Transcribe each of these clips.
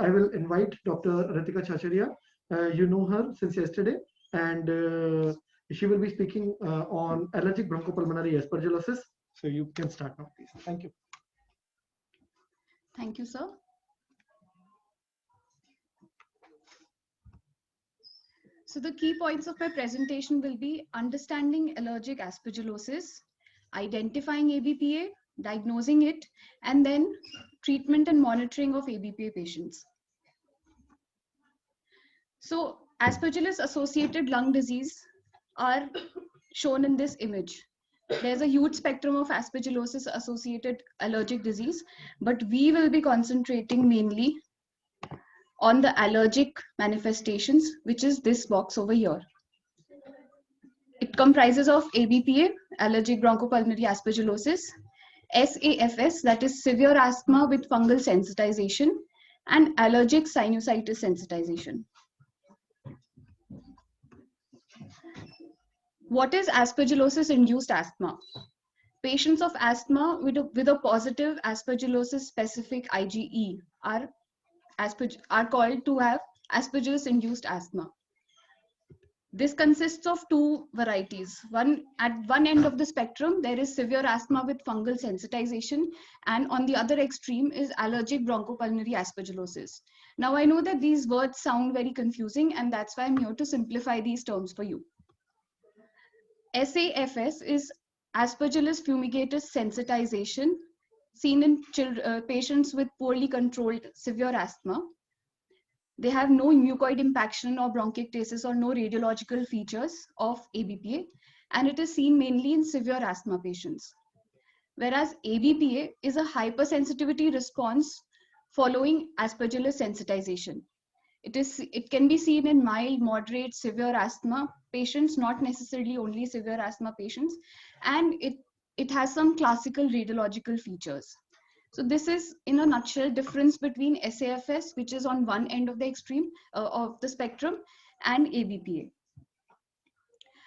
I will invite Dr. Ritika Chacharia. You know her since yesterday, and she will be speaking on allergic bronchopulmonary aspergillosis. So you can start now, please. Thank you. Thank you, sir. So the key points of my presentation will be understanding allergic aspergillosis, identifying ABPA, diagnosing it, and then treatment and monitoring of ABPA patients. So aspergillus associated lung disease are shown in this image. There's a huge spectrum of aspergillosis associated allergic disease, but we will be concentrating mainly on the allergic manifestations, which is this box over here. It comprises of ABPA, allergic bronchopulmonary aspergillosis, SAFS, that is severe asthma with fungal sensitization, and allergic sinusitis sensitization. What is aspergillosis-induced asthma? Patients of asthma with a positive aspergillosis specific IgE are called to have aspergillus-induced asthma. This consists of two varieties. At one end of the spectrum, there is severe asthma with fungal sensitization, and on the other extreme is allergic bronchopulmonary aspergillosis. Now, I know that these words sound very confusing, and that's why I'm here to simplify these terms for you. SAFS is Aspergillus fumigatus sensitization seen in patients with poorly controlled severe asthma. They have no mucoid impaction or bronchiectasis or no radiological features of ABPA, and it is seen mainly in severe asthma patients. Whereas ABPA is a hypersensitivity response following Aspergillus sensitization. It can be seen in mild, moderate, severe asthma patients, not necessarily only severe asthma patients, and it has some classical radiological features. So this is, in a nutshell, difference between SAFS, which is on one end of the extreme of the spectrum, and ABPA.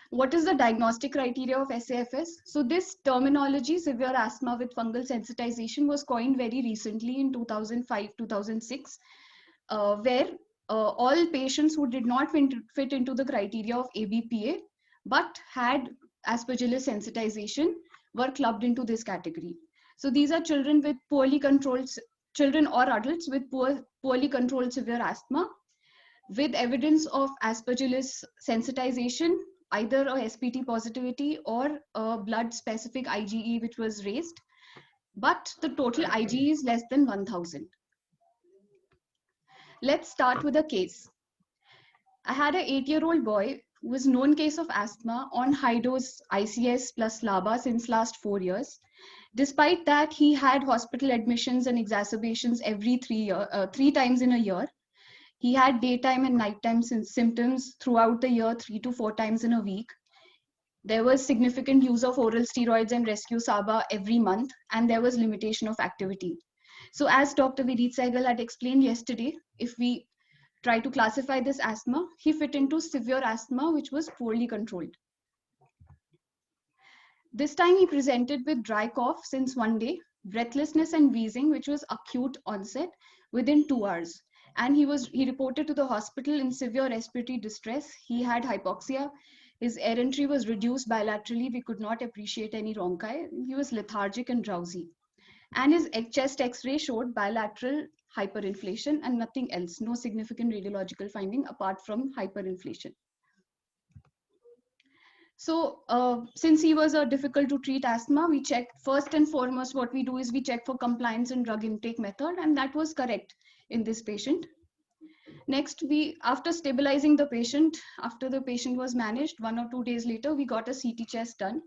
What is the diagnostic criteria of SAFS? So this terminology, severe asthma with fungal sensitization, was coined very recently in 2005-2006, where all patients who did not fit into the criteria of ABPA but had Aspergillus sensitization were clubbed into this category. So these are children with poorly controlled, children or adults with poorly controlled severe asthma with evidence of Aspergillus sensitization, either a SPT positivity or a blood specific IgE which was raised, but the total IgE is less than 1000. Let's start with a case. I had an 8-year-old boy who was known case of asthma on high dose ICS plus LABA since last 4 years. Despite that, he had hospital admissions and exacerbations every 3 times in a year. He had daytime and nighttime symptoms throughout the year, 3 to 4 times in a week. There was significant use of oral steroids and rescue SABA every month, and there was limitation of activity. So as Dr. Vineet Sehgal had explained yesterday, if we try to classify this asthma, he fit into severe asthma, which was poorly controlled. This time he presented with dry cough since 1 day, breathlessness and wheezing, which was acute onset within 2 hours. And he reported to the hospital in severe respiratory distress. He had hypoxia. His air entry was reduced bilaterally. We could not appreciate any rhonchi. He was lethargic and drowsy. And his chest X-ray showed bilateral hyperinflation and nothing else, no significant radiological finding apart from hyperinflation. So since he was a difficult to treat asthma, we checked first and foremost, what we do is we check for compliance and drug intake method, and that was correct in this patient. Next, after stabilizing the patient, after the patient was managed, 1 or 2 days later, we got a CT chest done.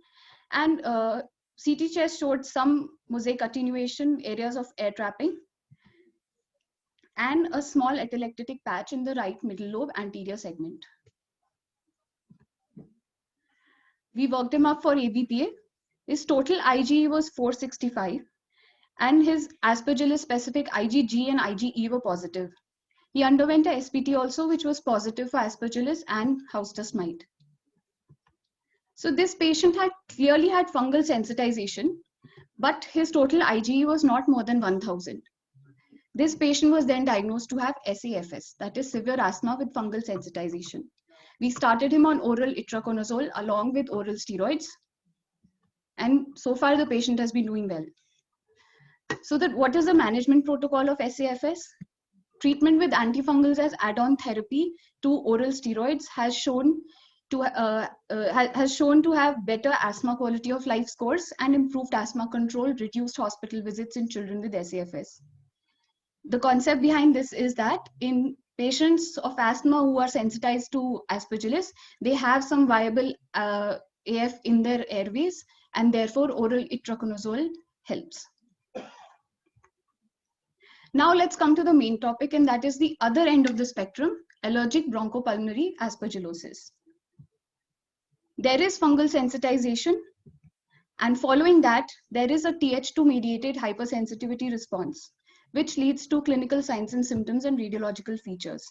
And CT chest showed some mosaic attenuation, areas of air trapping, and a small atelectatic patch in the right middle lobe anterior segment. We worked him up for ABPA. His total IgE was 465, and his Aspergillus specific IgG and IgE were positive. He underwent a SPT also, which was positive for Aspergillus and house dust mite. So this patient had clearly had fungal sensitization, but his total IgE was not more than 1000. This patient was then diagnosed to have SAFS, that is severe asthma with fungal sensitization. We started him on oral itraconazole along with oral steroids, and so far the patient has been doing well. So what is the management protocol of SAFS? Treatment with antifungals as add-on therapy to oral steroids has shown to have better asthma quality of life scores and improved asthma control, reduced hospital visits in children with SAFS. The concept behind this is that in patients of asthma who are sensitized to aspergillus, they have some viable AF in their airways, and therefore oral itraconazole helps. Now let's come to the main topic, and that is the other end of the spectrum, allergic bronchopulmonary aspergillosis. There is fungal sensitization, and following that, there is a Th2 mediated hypersensitivity response, which leads to clinical signs and symptoms and radiological features.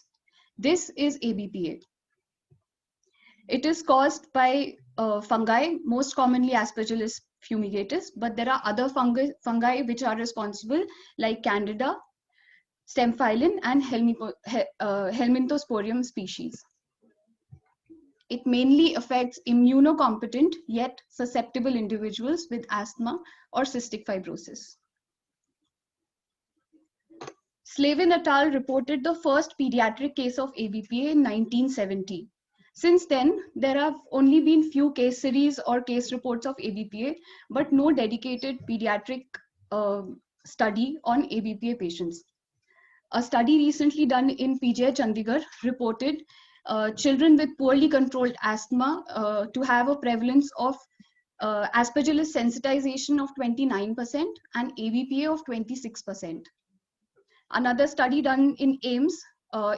This is ABPA. It is caused by fungi, most commonly Aspergillus fumigatus, but there are other fungi which are responsible, like Candida, Stemphyllin, and Helminthosporium species. It mainly affects immunocompetent yet susceptible individuals with asthma or cystic fibrosis. Slavin et al. Reported the first pediatric case of ABPA in 1970. Since then, there have only been few case series or case reports of ABPA, but no dedicated pediatric study on ABPA patients. A study recently done in PJ Chandigarh reported children with poorly controlled asthma to have a prevalence of Aspergillus sensitization of 29% and ABPA of 26%. Another study done in AIIMS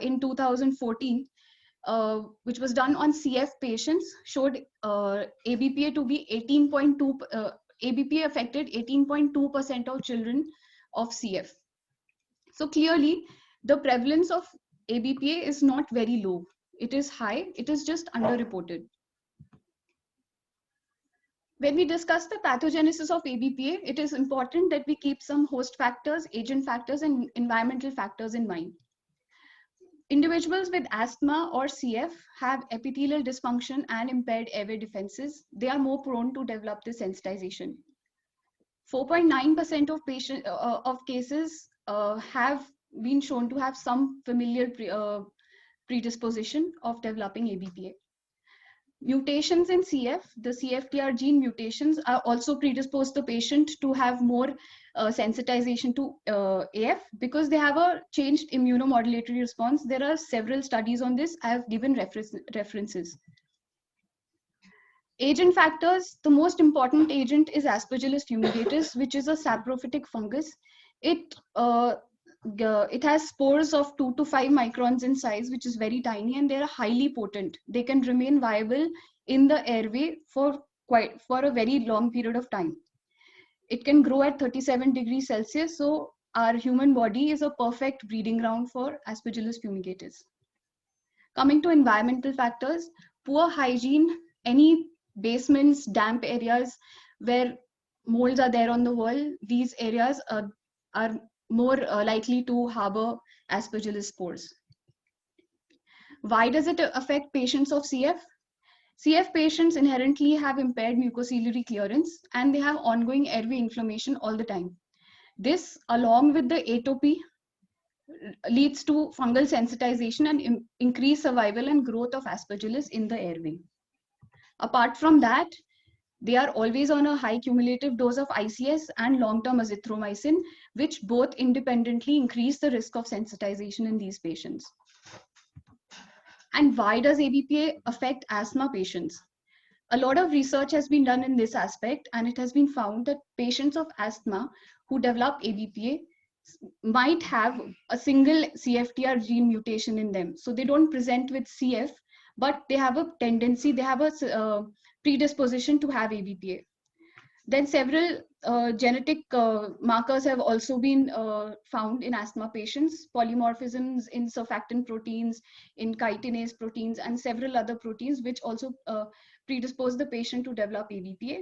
in 2014, which was done on CF patients, showed ABPA to be 18.2, ABPA affected 18.2% of children of CF. So clearly, the prevalence of ABPA is not very low. It is high, it is just underreported. When we discuss the pathogenesis of ABPA, it is important that we keep some host factors, agent factors, and environmental factors in mind. Individuals with asthma or CF have epithelial dysfunction and impaired airway defenses. They are more prone to develop this sensitization. 4.9% of cases have been shown to have some familial predisposition of developing ABPA. Mutations in CF, the CFTR gene mutations, are also predisposed the patient to have more sensitization to AF because they have a changed immunomodulatory response. There are several studies on this. I have given references. Agent factors, the most important agent is Aspergillus fumigatus, which is a saprophytic fungus. It has spores of 2 to 5 microns in size, which is very tiny, and they are highly potent. They can remain viable in the airway for a very long period of time. It can grow at 37 degrees Celsius, so our human body is a perfect breeding ground for Aspergillus fumigatus. Coming to environmental factors, poor hygiene, any basements, damp areas where molds are there on the wall, these areas are more likely to harbor Aspergillus spores. Why does it affect patients of CF? CF patients inherently have impaired mucociliary clearance and they have ongoing airway inflammation all the time. This, along with the atopy, leads to fungal sensitization and increased survival and growth of Aspergillus in the airway. Apart from that, they are always on a high cumulative dose of ICS and long-term azithromycin, which both independently increase the risk of sensitization in these patients. And why does ABPA affect asthma patients? A lot of research has been done in this aspect, and it has been found that patients of asthma who develop ABPA might have a single CFTR gene mutation in them. So they don't present with CF, but they have a tendency, they have a predisposition to have ABPA. Then several genetic markers have also been found in asthma patients, polymorphisms in surfactant proteins, in chitinase proteins, and several other proteins which also predispose the patient to develop ABPA.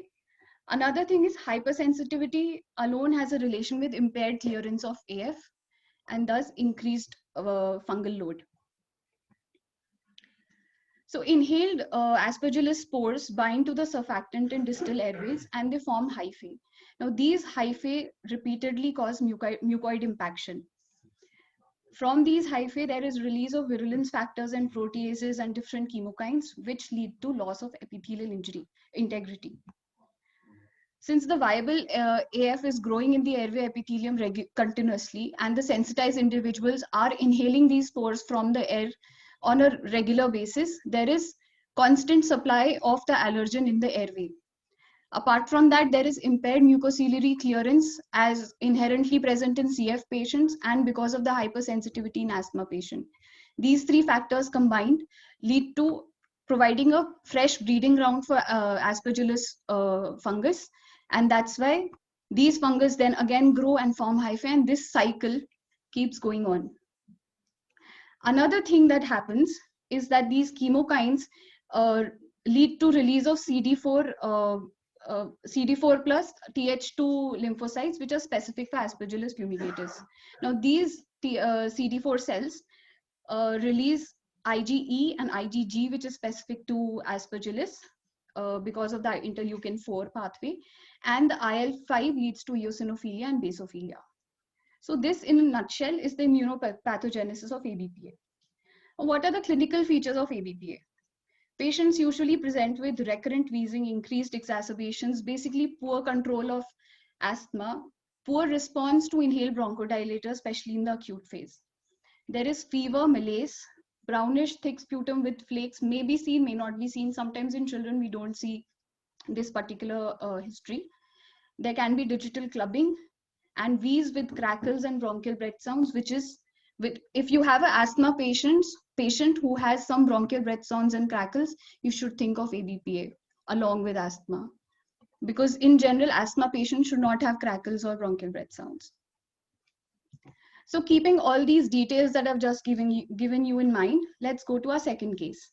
Another thing is hypersensitivity alone has a relation with impaired clearance of AF. and thus increased fungal load. So inhaled Aspergillus spores bind to the surfactant in distal airways and they form hyphae. Now these hyphae repeatedly cause mucoid impaction. From these hyphae, there is release of virulence factors and proteases and different chemokines, which lead to loss of epithelial integrity. Since the viable AF is growing in the airway epithelium continuously, and the sensitized individuals are inhaling these spores from the air on a regular basis, there is constant supply of the allergen in the airway. Apart from that, there is impaired mucociliary clearance as inherently present in CF patients and because of the hypersensitivity in asthma patient. These three factors combined lead to providing a fresh breeding ground for Aspergillus fungus, and that's why these fungus then again grow and form hyphae, and this cycle keeps going on. Another thing that happens is that these chemokines lead to release of CD4 plus Th2 lymphocytes, which are specific for Aspergillus fumigatus. Now, these CD4 cells release IgE and IgG, which is specific to Aspergillus because of the interleukin-4 pathway, and the IL-5 leads to eosinophilia and basophilia. So this, in a nutshell, is the immunopathogenesis of ABPA. What are the clinical features of ABPA? Patients usually present with recurrent wheezing, increased exacerbations, basically poor control of asthma, poor response to inhaled bronchodilator, especially in the acute phase. There is fever, malaise, brownish thick sputum with flakes, may be seen, may not be seen. Sometimes in children, we don't see this particular history. There can be digital clubbing and wheeze with crackles and bronchial breath sounds, which is, if you have an asthma patient who has some bronchial breath sounds and crackles, you should think of ABPA along with asthma. Because in general, asthma patients should not have crackles or bronchial breath sounds. So keeping all these details that I've just given you in mind, let's go to our second case.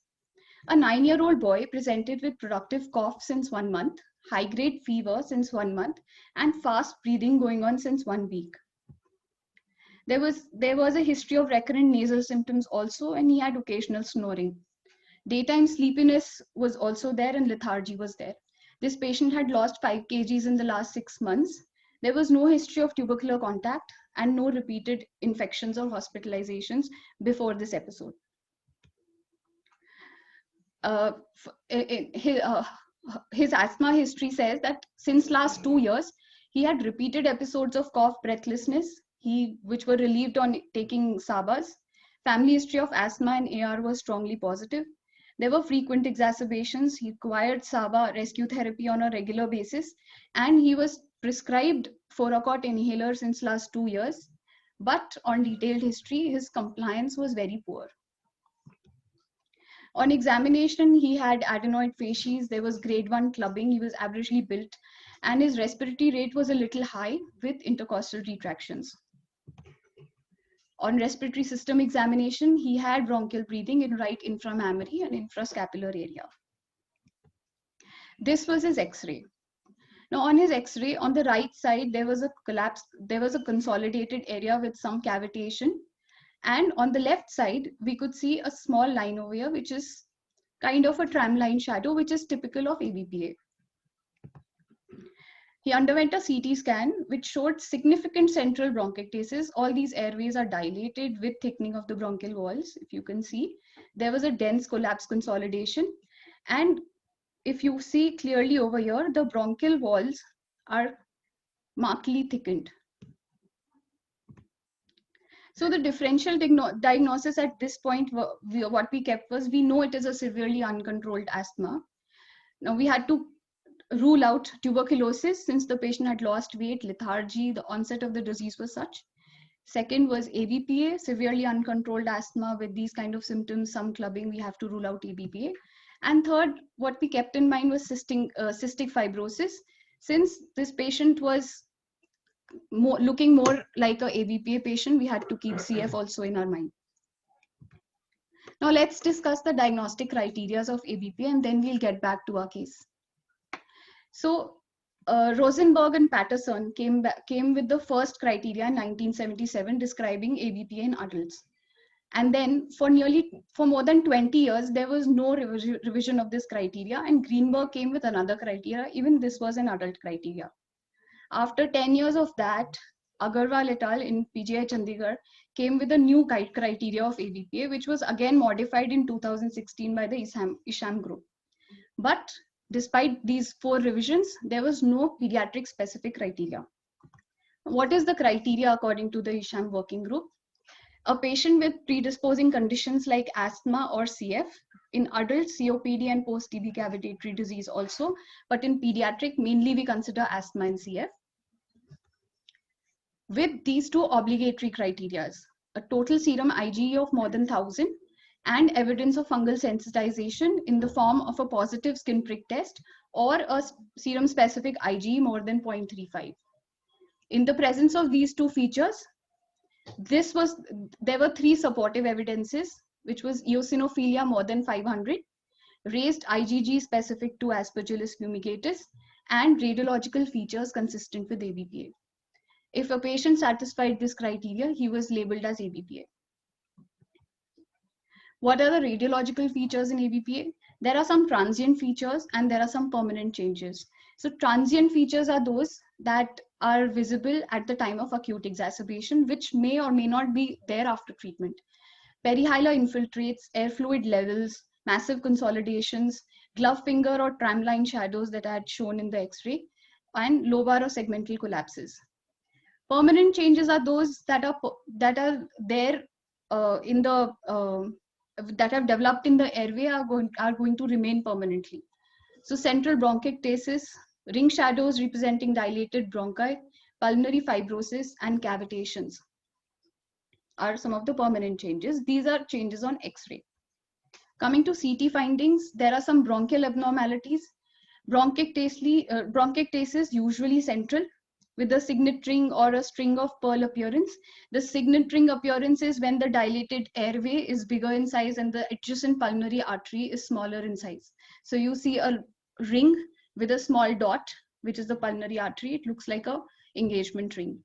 A 9-year-old boy presented with productive cough since 1 month, high-grade fever since 1 month, and fast breathing going on since 1 week. There was a history of recurrent nasal symptoms also, and he had occasional snoring. Daytime sleepiness was also there and lethargy was there. This patient had lost 5 kgs in the last 6 months. There was no history of tubercular contact and no repeated infections or hospitalizations before this episode. His asthma history says that since last 2 years, he had repeated episodes of cough, breathlessness, which were relieved on taking SABAs. Family history of asthma and AR was strongly positive. There were frequent exacerbations. He required SABA rescue therapy on a regular basis, and he was prescribed Foracort inhaler since last 2 years. But on detailed history, his compliance was very poor. On examination, he had adenoid facies. There was grade 1 clubbing. He was averagely built, and his respiratory rate was a little high with intercostal retractions. On respiratory system examination, he had bronchial breathing in right inframammary and infrascapular area. This was his X-ray. Now on his X-ray, on the right side, there was a collapse. There was a consolidated area with some cavitation. And on the left side, we could see a small line over here, which is kind of a tramline shadow, which is typical of ABPA. He underwent a CT scan, which showed significant central bronchiectasis. All these airways are dilated with thickening of the bronchial walls. If you can see, there was a dense collapse consolidation. And if you see clearly over here, the bronchial walls are markedly thickened. So the differential diagnosis at this point, what we kept was, we know it is a severely uncontrolled asthma. Now we had to rule out tuberculosis since the patient had lost weight, lethargy, the onset of the disease was such. Second was ABPA, severely uncontrolled asthma with these kind of symptoms, some clubbing, we have to rule out ABPA. And third, what we kept in mind was cystic fibrosis. Since this patient was looking more like a ABPA patient, we had to keep CF also in our mind. Now let's discuss the diagnostic criteria of ABPA and then we'll get back to our case. So Rosenberg and Patterson came with the first criteria in 1977 describing ABPA in adults. And then for more than 20 years, there was no revision of this criteria, and Greenberg came with another criteria. Even this was an adult criteria. After 10 years of that, Agarwal et al. In PGI Chandigarh came with a new criteria of ABPA, which was again modified in 2016 by the Isham group. But despite these 4 revisions, there was no pediatric specific criteria. What is the criteria according to the Isham working group? A patient with predisposing conditions like asthma or CF, in adults, COPD and post-TB cavitary disease also, but in pediatric, mainly we consider asthma and CF. With these 2 obligatory criteria, a total serum IgE of more than 1000 and evidence of fungal sensitization in the form of a positive skin prick test or a serum specific IgE more than 0.35. In the presence of these 2 features, there were 3 supportive evidences, which was eosinophilia more than 500, raised IgG specific to Aspergillus fumigatus, and radiological features consistent with ABPA. If a patient satisfied this criteria, he was labeled as ABPA. What are the radiological features in ABPA? There are some transient features and there are some permanent changes. So transient features are those that are visible at the time of acute exacerbation, which may or may not be there after treatment. Perihilar infiltrates, air fluid levels, massive consolidations, glove finger or tramline shadows that I had shown in the X-ray, and lobar or segmental collapses. Permanent changes are those that are there that have developed in the airway are going to remain permanently. So central bronchiectasis, ring shadows representing dilated bronchi, pulmonary fibrosis, and cavitations are some of the permanent changes. These are changes on X-ray. Coming to CT findings, there are some bronchial abnormalities. Bronchiectasis usually central with a signet ring or a string of pearl appearance. The signet ring appearance is when the dilated airway is bigger in size and the adjacent pulmonary artery is smaller in size. So you see a ring with a small dot, which is the pulmonary artery. It looks like a engagement ring.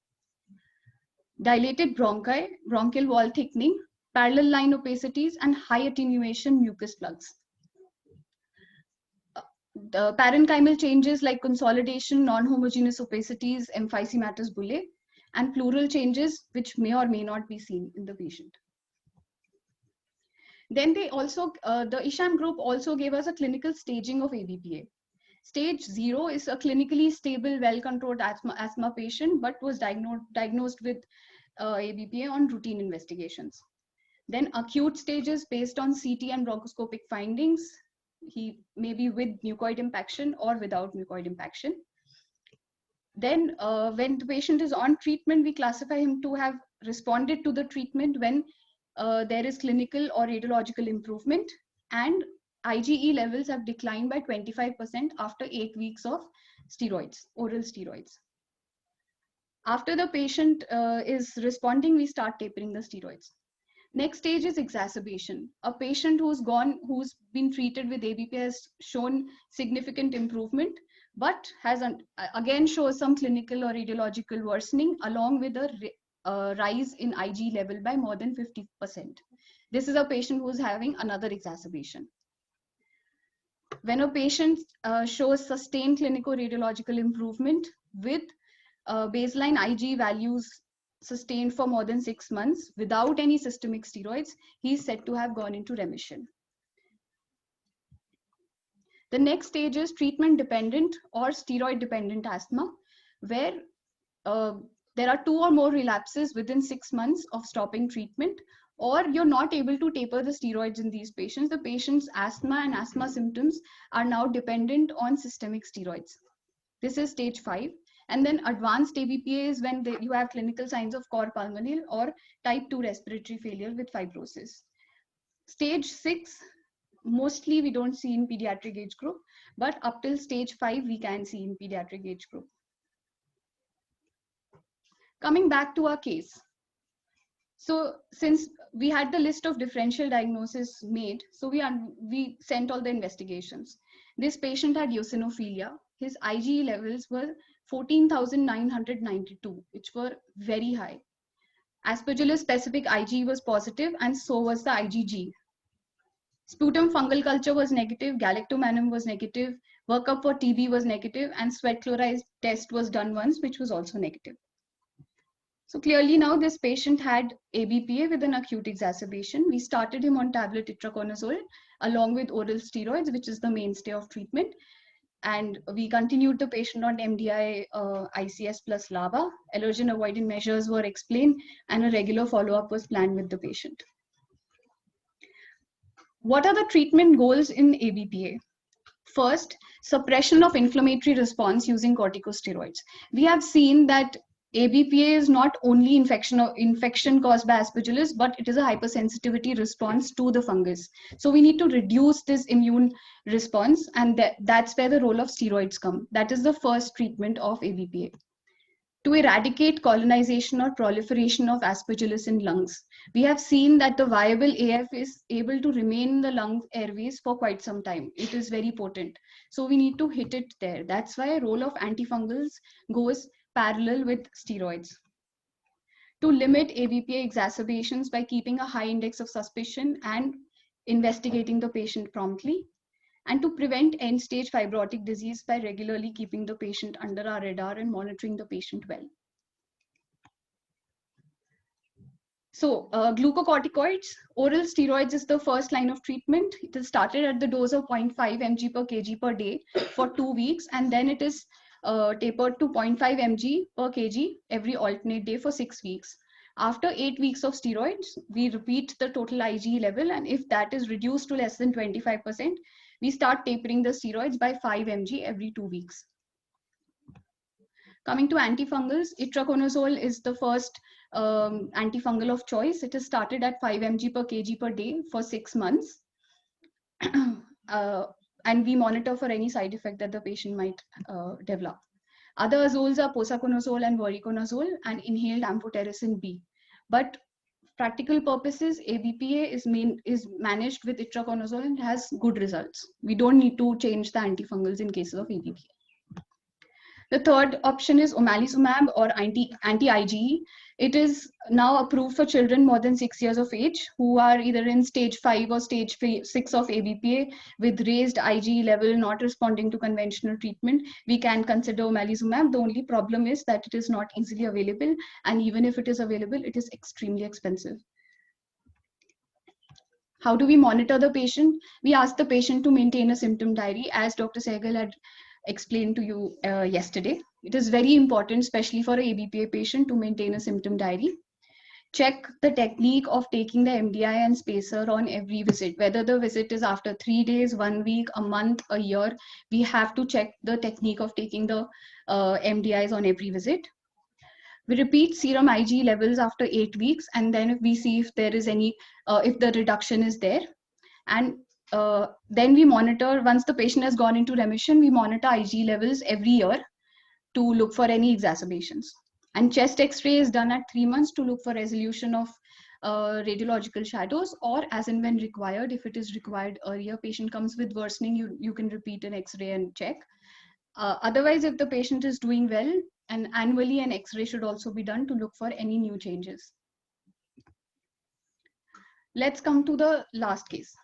Dilated bronchi, bronchial wall thickening, parallel line opacities, and high attenuation mucus plugs. The parenchymal changes like consolidation, non-homogeneous opacities, emphysematous bullae, and pleural changes which may or may not be seen in the patient. Then they also, the Isham group also gave us a clinical staging of ABPA. Stage 0 is a clinically stable, well-controlled asthma patient, but was diagnosed with ABPA on routine investigations. Then acute stages based on CT and bronchoscopic findings. He may be with mucoid impaction or without mucoid impaction. Then when the patient is on treatment, we classify him to have responded to the treatment when there is clinical or radiological improvement and IgE levels have declined by 25% after 8 weeks of steroids, oral steroids. After the patient is responding, we start tapering the steroids. Next stage is exacerbation. A patient who's been treated with ABPA has shown significant improvement, but has again shows some clinical or radiological worsening along with a rise in Ig level by more than 50%. This is a patient who's having another exacerbation. When a patient shows sustained clinical radiological improvement with baseline Ig values sustained for more than 6 months without any systemic steroids, he is said to have gone into remission. The next stage is treatment dependent or steroid dependent asthma, where there are 2 or more relapses within 6 months of stopping treatment, or you're not able to taper the steroids in these patients. The patient's asthma and asthma symptoms are now dependent on systemic steroids. This is stage 5. And then advanced ABPA is when you have clinical signs of cor pulmonale or type 2 respiratory failure with fibrosis. Stage 6, mostly we don't see in pediatric age group, but up till stage 5, we can see in pediatric age group. Coming back to our case. So since we had the list of differential diagnosis made, so we sent all the investigations. This patient had eosinophilia. his IgE levels were 14,992, which were very high. Aspergillus specific IgE was positive, and so was the IgG. Sputum fungal culture was negative, galactomannan was negative, workup for TB was negative, and sweat chloride test was done once, which was also negative. So clearly now this patient had ABPA with an acute exacerbation. We started him on tablet itraconazole along with oral steroids, which is the mainstay of treatment. And we continued the patient on MDI, ICS plus LAVA. Allergen avoidant measures were explained, and a regular follow-up was planned with the patient. What are the treatment goals in ABPA? First, suppression of inflammatory response using corticosteroids. We have seen that ABPA is not only infection caused by Aspergillus, but it is a hypersensitivity response to the fungus. So we need to reduce this immune response, and that's where the role of steroids come. That is the first treatment of ABPA. To eradicate colonization or proliferation of Aspergillus in lungs. We have seen that the viable AF is able to remain in the lung airways for quite some time. It is very potent. So we need to hit it there. That's why a role of antifungals goes parallel with steroids. To limit ABPA exacerbations by keeping a high index of suspicion and investigating the patient promptly. And to prevent end-stage fibrotic disease by regularly keeping the patient under our radar and monitoring the patient well. So glucocorticoids, oral steroids is the first line of treatment. It is started at the dose of 0.5 mg per kg per day for 2 weeks, and then it is tapered to 0.5 mg per kg every alternate day for 6 weeks. After 8 weeks of steroids, we repeat the total IgE level, and if that is reduced to less than 25%, we start tapering the steroids by 5 mg every 2 weeks. Coming to antifungals, itraconazole is the first antifungal of choice. It is started at 5 mg per kg per day for 6 months. And we monitor for any side effect that the patient might develop. Other azoles are posaconazole and voriconazole and inhaled amphotericin B. But practical purposes, ABPA is managed with itraconazole and has good results. We don't need to change the antifungals in cases of ABPA. The third option is omalizumab or anti-IgE. It is now approved for children more than 6 years of age who are either in stage 5 or stage 6 of ABPA with raised IgE level not responding to conventional treatment. We can consider omalizumab. The only problem is that it is not easily available, and even if it is available, it is extremely expensive. How do we monitor the patient? We ask the patient to maintain a symptom diary, as Dr. Sehgal had explained to you yesterday. It is very important, especially for an ABPA patient, to maintain a symptom diary. Check the technique of taking the MDI and spacer on every visit, whether the visit is after 3 days, 1 week, a month, a year. We have to check the technique of taking the MDIs on every visit. We repeat serum IgE levels after 8 weeks, and then we see if there is any, if the reduction is there. And then we monitor, once the patient has gone into remission, we monitor IgE levels every year to look for any exacerbations. And chest X-ray is done at 3 months to look for resolution of radiological shadows, or as and when required, if it is required earlier, patient comes with worsening, you can repeat an X-ray and check. Otherwise, if the patient is doing well, and annually an X-ray should also be done to look for any new changes. Let's come to the last case.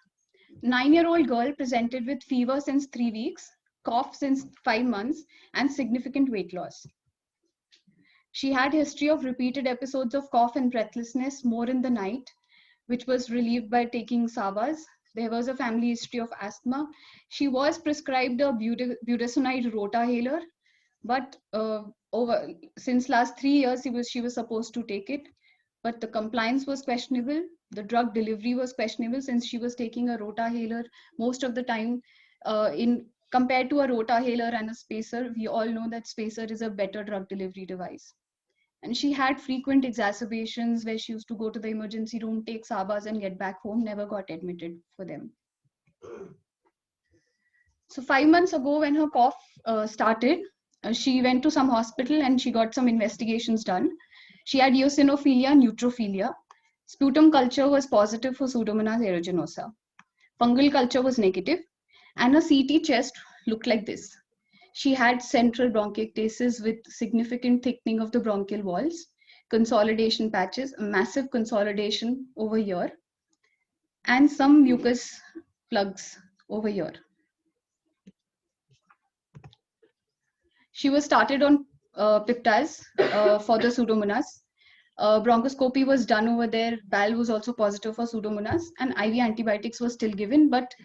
9-year-old girl presented with fever since 3 weeks, cough since 5 months, and significant weight loss. She had history of repeated episodes of cough and breathlessness more in the night, which was relieved by taking Savas. There was a family history of asthma. She was prescribed a budesonide rotahaler, but since last 3 years, she was supposed to take it, but the compliance was questionable. The drug delivery was questionable since she was taking a rotahaler most of the time. Compared to a rotahaler and a spacer, we all know that spacer is a better drug delivery device. And she had frequent exacerbations where she used to go to the emergency room, take Sabas and get back home, never got admitted for them. So 5 months ago when her cough started, she went to some hospital and she got some investigations done. She had eosinophilia, neutrophilia. Sputum culture was positive for Pseudomonas aeruginosa. Fungal culture was negative, and her CT chest looked like this. She had central bronchiectasis with significant thickening of the bronchial walls, consolidation patches, massive consolidation over here, and some mucus plugs over here. She was started on peptides for the Pseudomonas. Bronchoscopy was done over there. BAL was also positive for Pseudomonas, and IV antibiotics was still given. But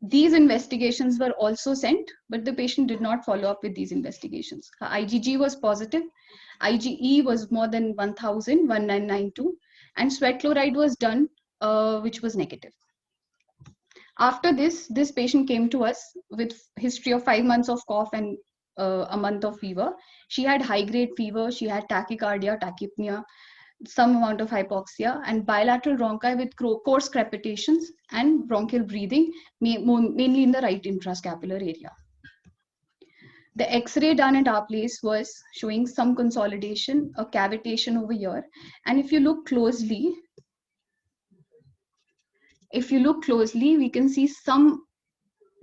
these investigations were also sent, but the patient did not follow up with these investigations. Her IgG was positive. IgE was more than 1000, 1992, and sweat chloride was done, which was negative. After this patient came to us with history of 5 months of cough and a month of fever. She had high-grade fever, she had tachycardia, tachypnea, some amount of hypoxia, and bilateral bronchi with coarse crepitations and bronchial breathing, mainly in the right intrascapular area. The X-ray done at our place was showing some consolidation, a cavitation over here. And if you look closely, we can see some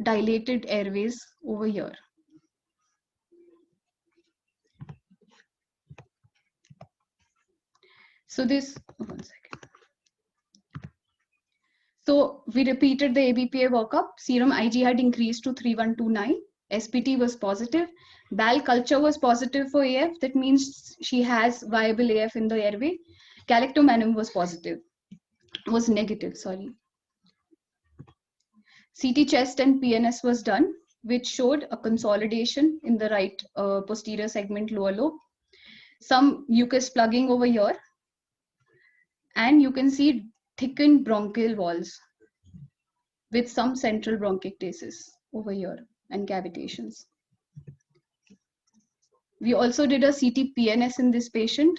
dilated airways over here. So this, one second. So we repeated the ABPA workup. Serum Ig had increased to 3129. SPT was positive. BAL culture was positive for AF. That means she has viable AF in the airway. Galactomannan was positive, was negative, sorry. CT chest and PNS was done, which showed a consolidation in the right posterior segment lower lobe. Some mucus plugging over here. And you can see thickened bronchial walls with some central bronchiectasis over here and cavitations. We also did a CT PNS in this patient,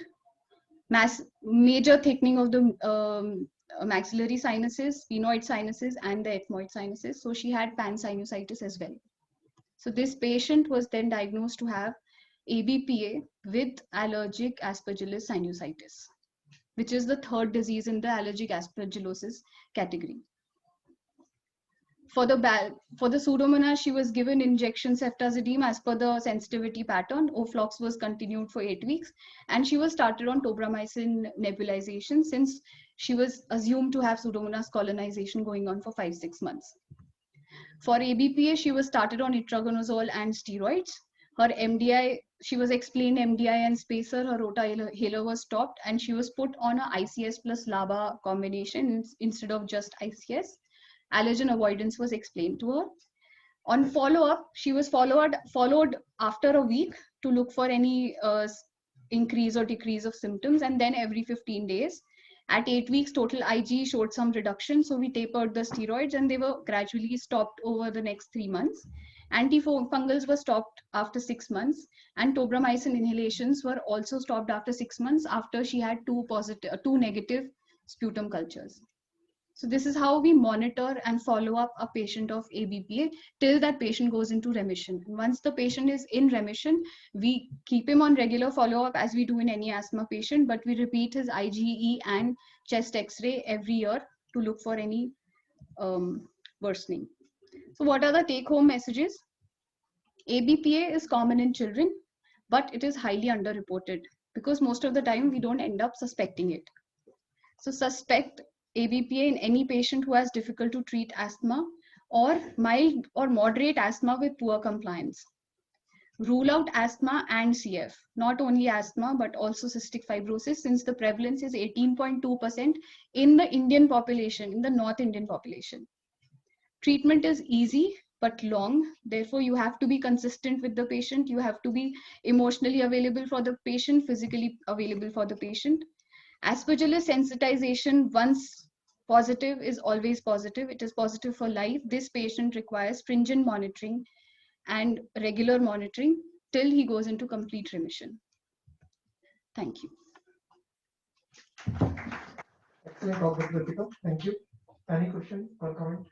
major thickening of the maxillary sinuses, sphenoid sinuses, and the ethmoid sinuses. So she had pansinusitis as well. So this patient was then diagnosed to have ABPA with allergic aspergillus sinusitis, which is the third disease in the allergic aspergillosis category. For the Pseudomonas, she was given injection ceftazidime as per the sensitivity pattern. Oflox was continued for 8 weeks, and she was started on tobramycin nebulization since she was assumed to have Pseudomonas colonization going on for 5-6 months. For ABPA, she was started on itraconazole and steroids. Her MDI, she was explained MDI and spacer, her rotahaler was stopped, and she was put on a ICS plus LABA combination instead of just ICS. Allergen avoidance was explained to her. On follow-up, she was followed after a week to look for any increase or decrease of symptoms, and then every 15 days. At 8 weeks, total Ig showed some reduction, so we tapered the steroids and they were gradually stopped over the next 3 months. Antifungals were stopped after 6 months, and tobramycin inhalations were also stopped after 6 months after she had two negative sputum cultures. So this is how we monitor and follow up a patient of ABPA till that patient goes into remission. And once the patient is in remission, we keep him on regular follow-up as we do in any asthma patient, but we repeat his IgE and chest X-ray every year to look for any worsening. So what are the take-home messages? ABPA is common in children, but it is highly underreported because most of the time we don't end up suspecting it. So suspect ABPA in any patient who has difficult to treat asthma or mild or moderate asthma with poor compliance. Rule out asthma and CF, not only asthma, but also cystic fibrosis, since the prevalence is 18.2% in the Indian population, in the North Indian population. Treatment is easy, but long. Therefore, you have to be consistent with the patient. You have to be emotionally available for the patient, physically available for the patient. Aspergillus sensitization, once positive, is always positive. It is positive for life. This patient requires stringent monitoring and regular monitoring till he goes into complete remission. Thank you. Excellent talk, Dr. Ritika. Thank you. Any question or comment?